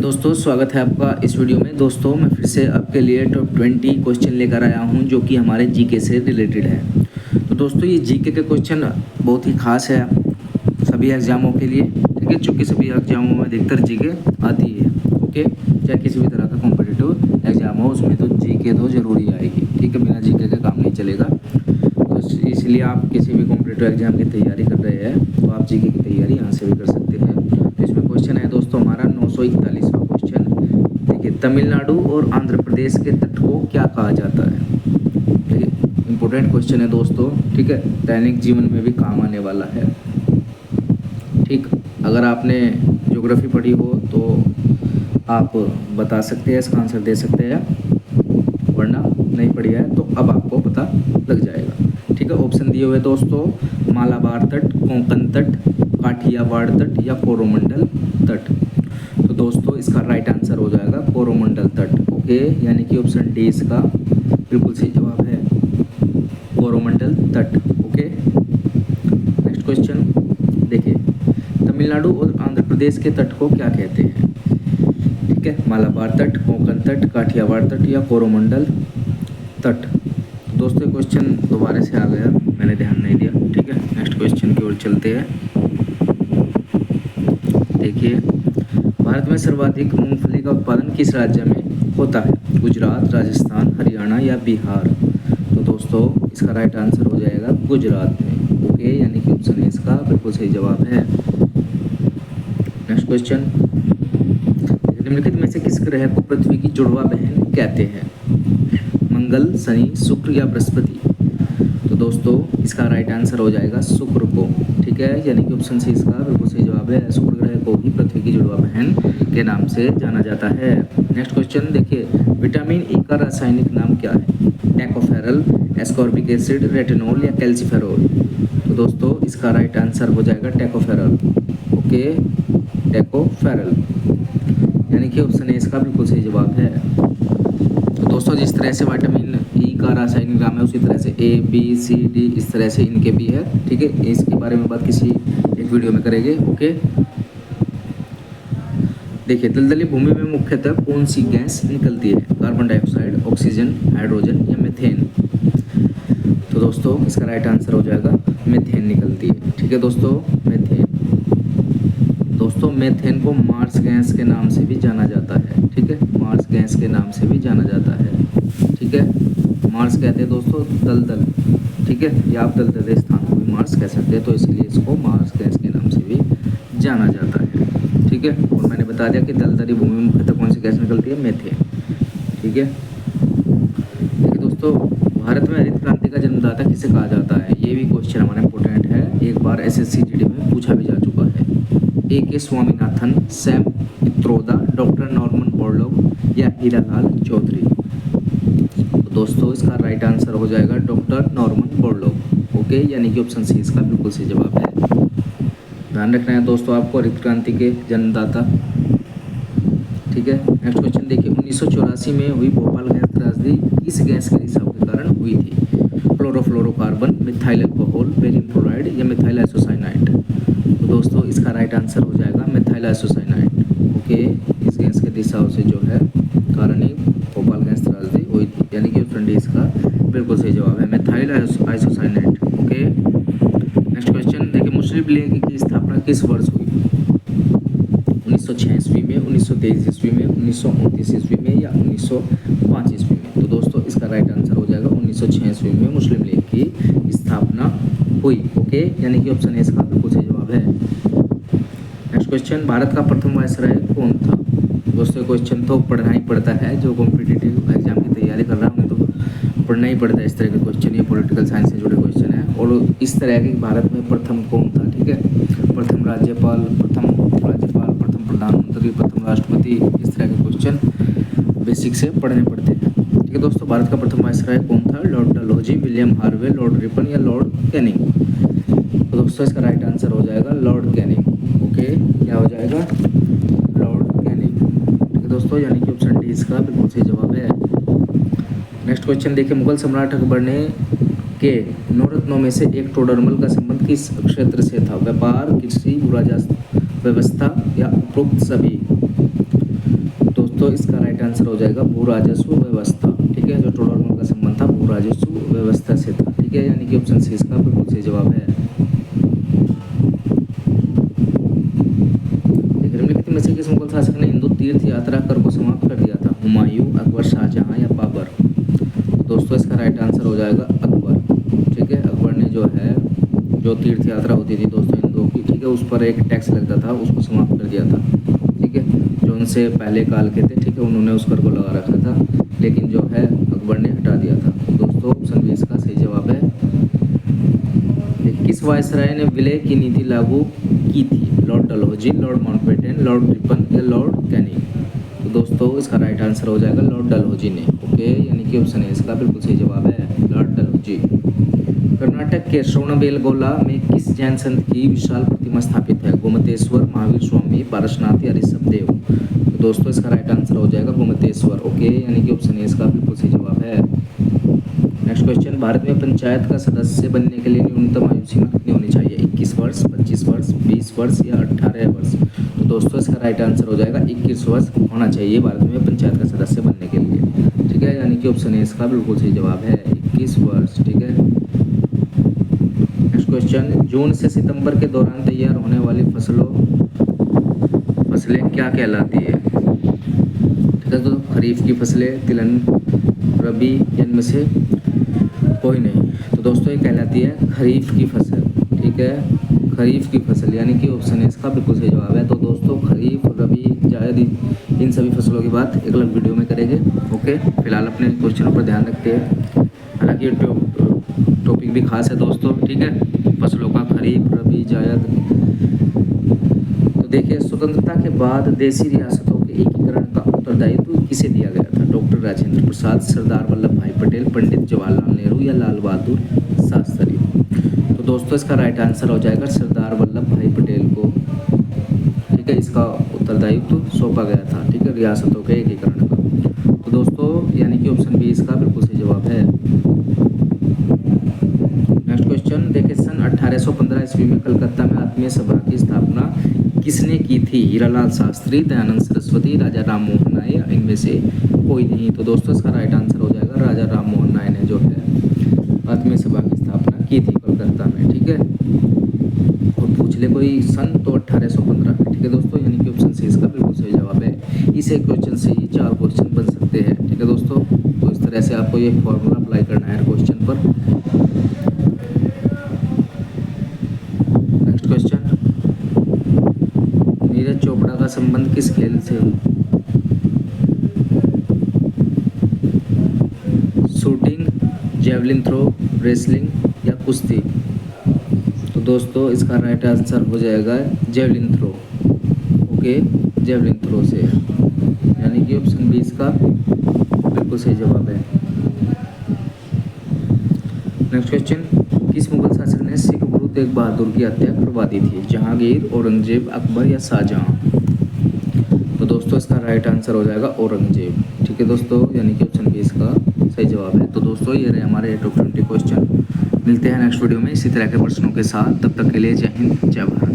दोस्तों, स्वागत है आपका इस वीडियो में। दोस्तों, मैं फिर से आपके लिए टॉप 20 क्वेश्चन लेकर आया हूं जो कि हमारे जीके से रिलेटेड है। तो दोस्तों, ये जीके के क्वेश्चन बहुत ही खास है सभी एग्जामों के लिए, ठीक है। चूँकि सभी एग्जामों में अधिकतर जीके आती है, ओके। चाहे किसी भी तरह का कॉम्पिटिटिव एग्जाम हो, उसमें तो जीके तो ज़रूरी आएगी, ठीक है। बिना जीके का काम नहीं चलेगा। तो इसलिए आप किसी भी कॉम्पिटिटिव एग्जाम की तैयारी कर रहे हैं तो आप जीके की तैयारी यहाँ से भी कर सकते हैं। तो इसमें क्वेश्चन है दोस्तों हमारा 941वां क्वेश्चन। देखिए, तमिलनाडु और आंध्र प्रदेश के तट को क्या कहा जाता है? ठीक है, इम्पोर्टेंट क्वेश्चन है दोस्तों, ठीक है। दैनिक जीवन में भी काम आने वाला है, ठीक। अगर आपने ज्योग्राफी पढ़ी हो तो आप बता सकते हैं, इसका आंसर दे सकते हैं, वरना नहीं पढ़ी है तो अब आपको पता लग जाएगा, ठीक है। ऑप्शन दिए हुए दोस्तों, मालाबार तट, कोंकण तट, काठियावाड़ तट या कोरोमंडल तट। तो दोस्तों, इसका राइट आंसर हो जाएगा कोरोमंडल तट, ओके। यानी कि ऑप्शन डी इसका बिल्कुल सही जवाब है, कोरोमंडल तट, ओके। नेक्स्ट क्वेश्चन देखिए, तमिलनाडु और आंध्र प्रदेश के तट को क्या कहते हैं? ठीक है, मालाबार तट, कोंकण तट, काठियावाड़ तट या कोरोमंडल तट। दोस्तों, क्वेश्चन दोबारा से आ गया, मैंने ध्यान नहीं दिया, ठीक है। नेक्स्ट क्वेश्चन की ओर चलते हैं। देखिए, भारत में सर्वाधिक मूंगफली का उत्पादन किस राज्य में होता है? गुजरात, राजस्थान, हरियाणा या बिहार? तो दोस्तों, इसका राइट आंसर हो जाएगा गुजरात में, ओके। यानी कि ऑप्शन ए इसका बिल्कुल सही जवाब है। नेक्स्ट क्वेश्चन, निम्नलिखित में से किस ग्रह को पृथ्वी की जुड़वा बहन कहते हैं? मंगल, शनि, शुक्र या बृहस्पति? तो दोस्तों, इसका राइट आंसर हो जाएगा शुक्र को, ठीक है। यानी कि ऑप्शन सी इसका बिल्कुल सही जवाब है। शुक्र ग्रह को ही पृथ्वी की जुड़वा बहन के नाम से जाना जाता है। नेक्स्ट क्वेश्चन देखिए, विटामिन ई का रासायनिक नाम क्या है? टैकोफेरल, एस्कॉर्बिक एसिड, रेटिनॉल या कैल्सीफेरॉल? तो दोस्तों, इसका राइट आंसर हो जाएगा टैकोफेरल, ओके, टैकोफेरल। यानी कि ऑप्शन ए इसका बिल्कुल सही जवाब है। तो दोस्तों, जिस तरह से विटामिन ई का रासायनिक नाम है, उसी तरह से ए बी सी डी इस तरह से इनके भी है, ठीक है। इसके बारे में बात किसी एक वीडियो में करेंगे, ओके। देखिए, दलदली भूमि में मुख्यतः कौन सी गैस निकलती है? कार्बन डाइऑक्साइड, ऑक्सीजन, हाइड्रोजन या मीथेन? तो दोस्तों, इसका राइट आंसर हो जाएगा मीथेन निकलती है, ठीक है दोस्तों, मीथेन। दोस्तों, मीथेन को मार्स गैस के नाम से भी जाना जाता है, ठीक है। मार्स गैस के नाम से भी जाना जाता है, ठीक है। मार्स कहते हैं दोस्तों दलदल, ठीक है। या आप दलदल स्थान को भी मार्स कह सकते हैं, तो इसलिए इसको मार्स गैस के नाम से भी जाना जाता है, ठीक है। और मैंने बता दिया कि दलदली भूमि में मुख्यतः कौन सी गैस निकलती है? मीथेन, ठीक है। देखिए दोस्तों, भारत में हरित क्रांति का जन्मदाता किसे कहा जाता है? ये भी क्वेश्चन हमारा इंपॉर्टेंट है, एक बार SSC GD में पूछा भी जा चुका है। A.K. Swaminathan, Sam Pitroda, doctor Norman Borlaug या हीरालाल चौधरी? तो दोस्तों, इसका राइट आंसर हो जाएगा डॉक्टर नॉर्मन बोरलॉग, ओके। यानी कि ऑप्शन सी इसका बिल्कुल सही जवाब है। ध्यान रखना है दोस्तों आपको, हरित क्रांति के जन्मदाता, ठीक है। नेक्स्ट क्वेश्चन देखिए, 1984 में हुई भोपाल गैस त्रासदी किस गैस के रिसाव के कारण हुई थी? Chlorofluorocarbon, methyl alcohol, barium chloride या मिथाइल आइसोसाइनाइड? तो दोस्तों, इसका राइट आंसर हो जाएगा मिथाइल आइसोसाइनाइड, ओके। इस गैस के रिसाव से जो है कारण ही भोपाल गैस त्रासदी हुई थी, यानी कि ऑप्शन डी इसका बिल्कुल सही जवाब है, methyl isocyanide, okay. Next question देखिए, मुस्लिम लीग की स्थापना किस वर्ष हुई? 1906 ईस्वी में, 1923 ईस्वी में, 1929 ईस्वी में या 1905 ईस्वी में? तो दोस्तों, इसका राइट आंसर हो जाएगा 1906 ईस्वी में मुस्लिम लीग की स्थापना हुई, ओके। यानी कि ऑप्शन ए इसका बिल्कुल सही जवाब है। नेक्स्ट क्वेश्चन, भारत का प्रथम वायसराय कौन था? दोस्तों, क्वेश्चन तो पढ़ना ही पड़ता है, जो कॉम्पिटिटिव एग्जाम की तैयारी कर रहा है उन्हें तो पढ़ना ही पड़ता है इस तरह के क्वेश्चन। ये पॉलिटिकल साइंस से जुड़े क्वेश्चन है, और इस तरह के भारत में प्रथम कौन था, ठीक है। प्रथम राज्यपाल, प्रथम उपराज्यपाल, प्रथम प्रधानमंत्री, प्रथम राष्ट्रपति, इस तरह के क्वेश्चन बेसिक से पढ़ने पड़ते हैं, ठीक है दोस्तों। भारत का प्रथम वायसराय कौन था? Lord Dalhousie, William Harvey, Lord Ripon या लॉर्ड कैनिंग? तो दोस्तों, इसका राइट आंसर हो जाएगा लॉर्ड कैनिंग, ओके। क्या हो जाएगा? लॉर्ड कैनिंग, ठीक है दोस्तों। यानी कि ऑप्शन डी इसका बिल्कुल सही जवाब है। नेक्स्ट क्वेश्चन देखिए, मुगल सम्राट अकबर ने के 9 रत्नों में से एक टोडरमल का संबंध किस क्षेत्र से था? व्यापार, कृषि, राजस्व व्यवस्था या उपरोक्त सभी? दोस्तों इसका राइट आंसर हो जाएगा भू राजस्व व्यवस्था। ठीक है, जो टोडरमल का संबंध था भू राजस्व व्यवस्था से था। ठीक है, यानी कि ऑप्शन सी इसका बिल्कुल सही जवाब है। निम्नलिखित में से किस मुगल शासक ने हिंदू तीर्थ यात्रा कर को समाप्त कर दिया था? हुमायूं, अकबर, शाहजहां या बाबर? दोस्तों इसका राइट आंसर हो जाएगा अकबर। ठीक है, अकबर ने जो है जो तीर्थ यात्रा होती थी दोस्तों हिंदुओं की, ठीक है, उस पर एक टैक्स लगता था, उसको समाप्त कर दिया था। ठीक है, जो उनसे पहले काल के थे, ठीक है, उन्होंने उस कर को लगा रखा था, लेकिन जो है अकबर ने हटा दिया था। दोस्तों ऑप्शन बी इसका सही जवाब है। किस वायसराय ने विलय की नीति लागू की थी? Lord Dalhousie, Lord Mountbatten, Lord Ripon या लॉर्ड कैनिंग? तो दोस्तों इसका राइट आंसर हो जाएगा लॉर्ड डलहौजी ने। ओके, यानी कि ऑप्शन ए इसका बिल्कुल सही जवाब है, लॉर्ड डलहौजी। कर्नाटक के श्रवणबेलगोला में किस जैन संत की विशाल प्रतिमा स्थापित है? गोमतेश्वर, महावीर स्वामी, पारसनाथ या ऋषभदेव? तो दोस्तों इसका राइट आंसर हो जाएगा गोमतेश्वर। ओके, यानी कि ऑप्शन ए इसका बिल्कुल सही जवाब है। नेक्स्ट क्वेश्चन, भारत में पंचायत का सदस्य बनने के लिए न्यूनतम आयु सीमा कितनी होनी चाहिए? 21 वर्ष, 25 वर्ष, 20 वर्ष या 18 वर्ष? तो दोस्तों इसका राइट आंसर हो जाएगा 21 वर्ष होना चाहिए भारत में पंचायत का सदस्य बनने के लिए। ठीक है, यानी कि ऑप्शन ए इसका बिल्कुल सही जवाब है 21 वर्ष। ठीक है, नेक्स्ट क्वेश्चन, जून से सितंबर के दौरान तैयार होने वाली फसलें क्या कहलाती है? ठीक है, तो खरीफ की फसलें, तिलहन, रबी, इनमें से कोई नहीं। तो दोस्तों ये कहलाती है खरीफ की फसल। ठीक है, खरीफ की फसल, यानी कि ऑप्शन है इसका बिल्कुल सही जवाब है। तो दोस्तों खरीफ, रबी, जायद, इन सभी फसलों की बात एक अलग वीडियो में करेंगे। ओके, फिलहाल अपने क्वेश्चनों पर ध्यान रखते हैं। हालांकि टॉपिक भी खास है दोस्तों। ठीक है, फसलों का खरीफ, रबी, जायद। तो देखिए, स्वतंत्रता के बाद देशी रियासतों के एकीकरण का उत्तरदायित्व किसे दिया गया था? डॉक्टर राजेंद्र प्रसाद, सरदार वल्लभ भाई पटेल, पंडित जवाहरलाल नेहरू या लाल बहादुर शास्त्री? तो दोस्तों इसका राइट आंसर हो जाएगा सरदार वल्लभ भाई पटेल को। ठीक है, इसका उत्तरदायित्व सौंपा गया था। ठीक है, रियासतों के एकीकरण का। तो दोस्तों यानी कि ऑप्शन बी इसका बिल्कुल सही जवाब है। नेक्स्ट क्वेश्चन देखिए, सन 1815 ईस्वी में कलकत्ता में आत्मीय सभा की स्थापना किसने की थी? हीरालाल शास्त्री, दयानंद सरस्वती, राजा राम मोहन राय या इनमें से कोई नहीं? तो दोस्तों इसका राइट आंसर हो जाएगा राजा राम मोहन राय ने जो है आत्मीय सभा की स्थापना की थी कलकत्ता में। ठीक है, और पूछ ले कोई सन तो 1815 में। ठीक है दोस्तों, यानी कि ऑप्शन सी इसका बिल्कुल सही जवाब है। इस एक क्वेश्चन से ही 4 क्वेश्चन बन सकते हैं। ठीक है दोस्तों, तो इस तरह से आपको ये फॉर्मूला अप्लाई करना है हर क्वेश्चन पर। नेक्स्ट क्वेश्चन, नीरज चोपड़ा का संबंध किस खेल से है? शूटिंग, जेवलिन थ्रो, रेसलिंग या कुश्ती? तो दोस्तों इसका राइट आंसर हो जाएगा javelin throw. Okay, javelin throw से, यानी कि ऑप्शन बी इसका बिल्कुल सही जवाब है। नेक्स्ट क्वेश्चन, किस मुगल शासक ने सिख गुरु तेग बहादुर की हत्या करवा दी थी? जहांगीर, औरंगजेब, अकबर या शाहजहां? तो दोस्तों इसका राइट आंसर हो जाएगा औरंगजेब। ठीक है दोस्तों, यानी कि ऑप्शन बी इसका सही जवाब है। तो दोस्तों ये रहे हमारे टॉप 20 क्वेश्चन। मिलते हैं नेक्स्ट वीडियो में इसी तरह के प्रश्नों के साथ। तब तक के लिए जय हिंद, जय भारत।